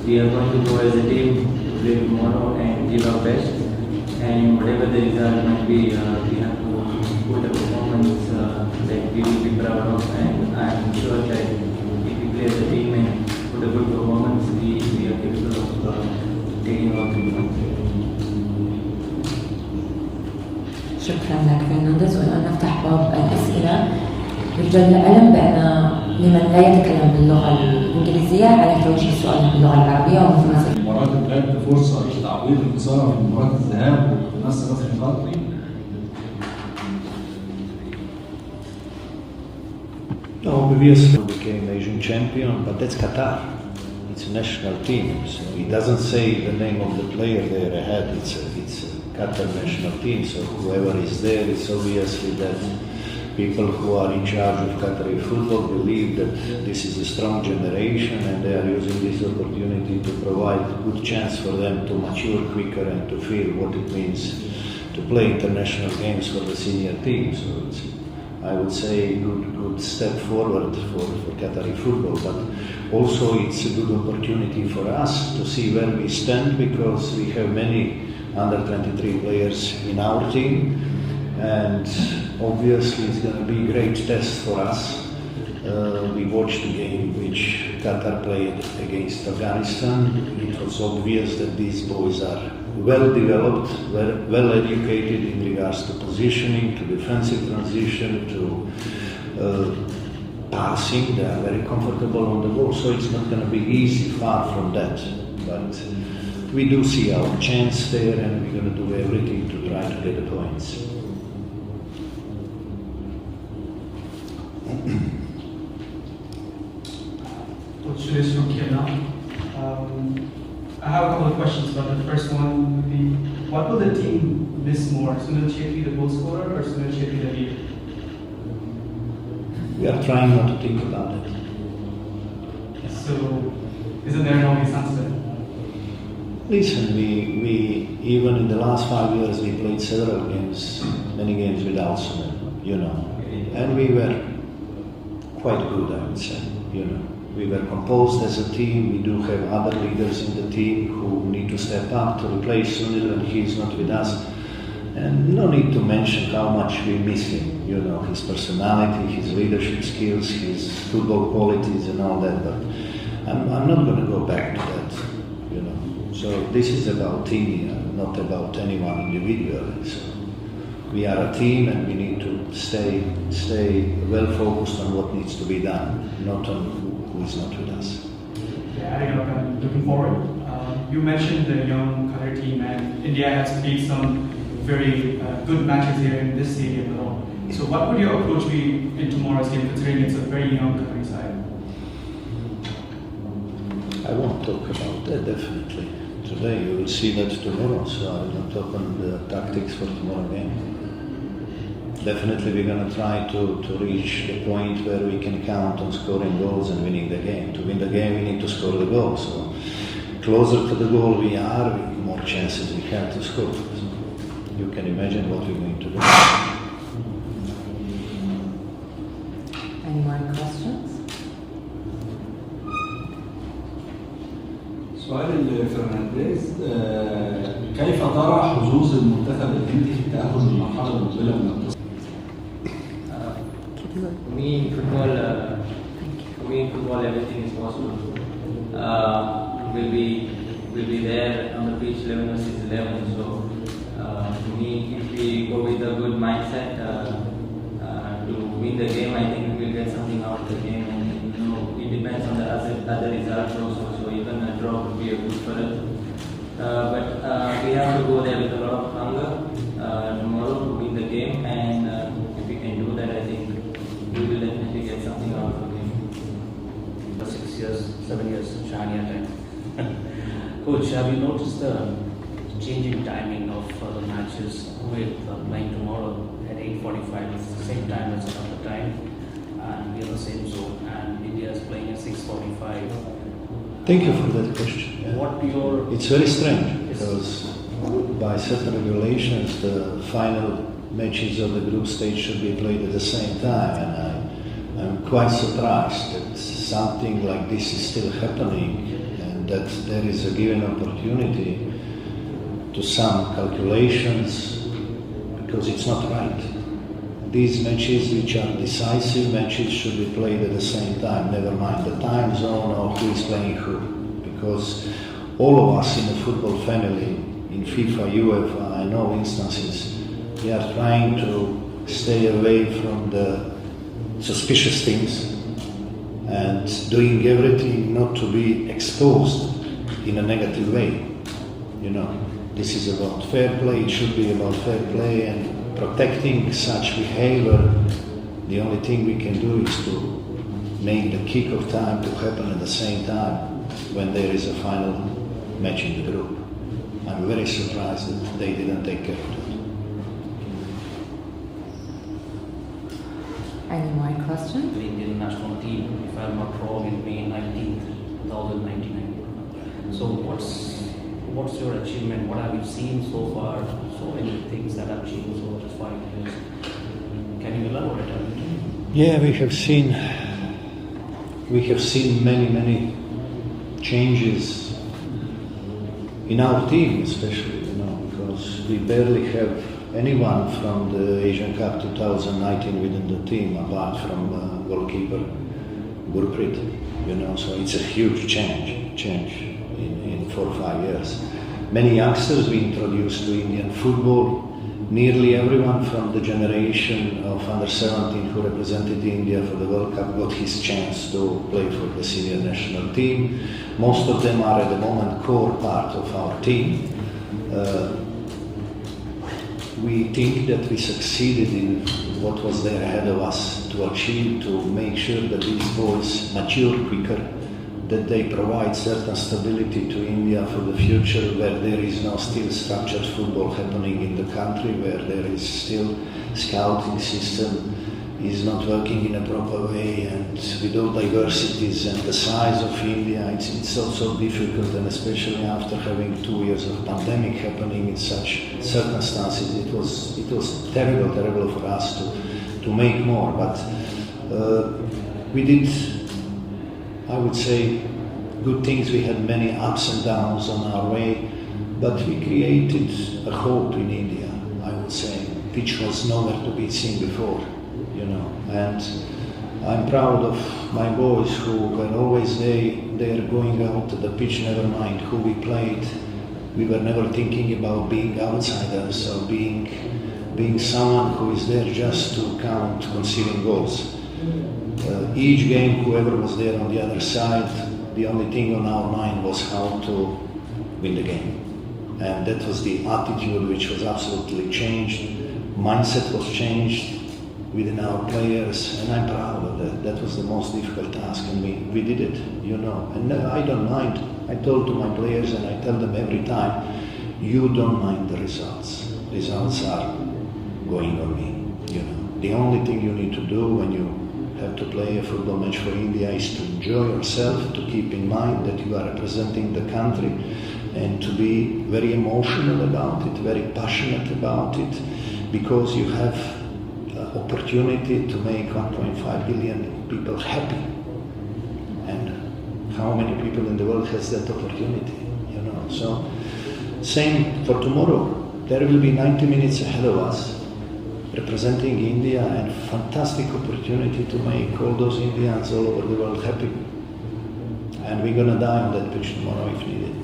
we are going to go as a team to play tomorrow and give our best. And whatever the result might be, we have to put a performance that we will be proud of. And I am sure that if we play as a team and put a good performance, we are capable of taking out the points. شكرا لك فرنانديز. والآن نفتح باب الأسئلة. يرجى للعلم بأن لمن لا يتكلم باللغة الإنجليزية عليه توجيه سؤاله باللغة العربية ومثل ما سمعت. مباراة الذهاب فرصة لتعويض الخسارة في مباراة الذهاب ونصر القطري. Obviously became Asian champion, but that's Qatar. It's a national team, so it doesn't say the name of the player there ahead. It's a Qatar national team, so whoever is there, it's obviously that people who are in charge of Qatari football believe that this is a strong generation and they are using this opportunity to provide a good chance for them to mature quicker and to feel what it means to play international games for the senior team. So it's, I would say, good step forward for Qatari football, but also it's a good opportunity for us to see where we stand, because we have many under 23 players in our team, and obviously it's going to be a great test for us. We watched the game which Qatar played against Afghanistan. It was obvious that these boys are well developed, well educated in regards to positioning, to defensive transition, to passing. They are very comfortable on the ball, so it's not going to be easy, far from that. But we do see our chance there, and we're going to do everything to try to get the points. Coach Suresh from Qatar. I have a couple of questions, but the first one would be, what will the team miss more? Sunil Chhetri, the goal scorer, or Sunil Chhetri, the leader? We are trying not to think about it. So, isn't there an obvious answer? Listen, we even in the last 5 years we played several games, many games without Sunil, and we were quite good, I would say, We were composed as a team. We do have other leaders in the team who need to step up to replace Sunil when he is not with us. And no need to mention how much we miss him, his personality, his leadership skills, his football qualities and all that, but I'm not going to go back to that, So this is about team, not about anyone individually. So we are a team and we need to stay well focused on what needs to be done, not on who is not with us. Yeah, adding up and looking forward. You mentioned the young Qatar team, and India has played some very good matches here in this stadium at all. So what would your approach be in tomorrow's game, considering it's a very young Qatari side? I won't talk about that, definitely. Today, you will see that tomorrow, so I will not talk on the tactics for tomorrow game. Definitely we're going to try to reach the point where we can count on scoring goals and winning the game. To win the game, we need to score the goal. So closer to the goal we are, the more chances we have to score. So you can imagine what we're going to do. Any more questions? سؤال لفرنانديز، كيف ترى حظوظ المنتخب الهندي في التأهل للمرحلة المقبلة من التصفيات؟ For me in football, everything is possible. We'll be there on the pitch 11 versus 11. So for me, if we go with a good mindset to win the game, I think we'll get something out of the game. And it depends on the other results also. So even a draw would be a good for us. But we have to go there with a lot of hunger tomorrow to win the game, and if we can do that, I think we will definitely get something out of the game. 6 years, 7 years, Shania time. Coach, have you noticed the changing timing of the matches with playing tomorrow at 8:45? It's the same time as another time, and we are the same zone, and India is playing at 6:45. Thank you for that question. Yeah. It's very strange because by certain regulations the final matches of the group stage should be played at the same time, and I'm quite surprised that something like this is still happening, and that there is a given opportunity to some calculations, because it's not right. These matches, which are decisive matches, should be played at the same time, never mind the time zone or who is playing who. Because all of us in the football family, in FIFA, UEFA, I know instances, we are trying to stay away from the suspicious things and doing everything not to be exposed in a negative way. You know, this is about fair play, it should be about fair play, and protecting such behavior. The only thing we can do is to make the kick of time to happen at the same time when there is a final match in the group. I'm very surprised that they didn't take care of that. Any more questions? The Indian national team, if I'm not wrong, in May 19th, 2099. So what's your achievement? What have you seen so far? So many things that have changed over just 5 years. Can you elaborate a little? Yeah, we have seen many changes in our team, especially, you know, because we barely have anyone from the Asian Cup 2019 within the team, apart from goalkeeper Gurpreet, you know, so it's a huge change in 4 or 5 years. Many youngsters we introduced to Indian football. Nearly everyone from the generation of under 17 who represented India for the World Cup got his chance to play for the senior national team. Most of them are at the moment core part of our team. We think that we succeeded in what was there ahead of us to achieve, to make sure that these boys mature quicker, that they provide certain stability to India for the future, where there is no still structured football happening in the country, where there is still scouting system is not working in a proper way, and with all diversities and the size of India, it's also difficult, and especially after having 2 years of pandemic happening in such circumstances, it was terrible for us to make more. But we did, I would say, good things. We had many ups and downs on our way, but we created a hope in India, I would say, which was nowhere to be seen before, you know. And I'm proud of my boys who were always there going out to the pitch, never mind who we played. We were never thinking about being outsiders or being someone who is there just to count conceding goals. Each game, whoever was there on the other side, the only thing on our mind was how to win the game. And that was the attitude which was absolutely changed. Mindset was changed within our players, and I'm proud of that. That was the most difficult task, and we did it, you know. And I don't mind. I told to my players, and I tell them every time, you don't mind the results. Results are going on me, you know. The only thing you need to do when you have to play a football match for India is to enjoy yourself, to keep in mind that you are representing the country, and to be very emotional about it, very passionate about it, because you have opportunity to make 1.5 billion people happy. And how many people in the world has that opportunity, you know? So, same for tomorrow. There will be 90 minutes ahead of us, representing India, and fantastic opportunity to make all those Indians all over the world happy. And we're gonna die on that pitch tomorrow if needed.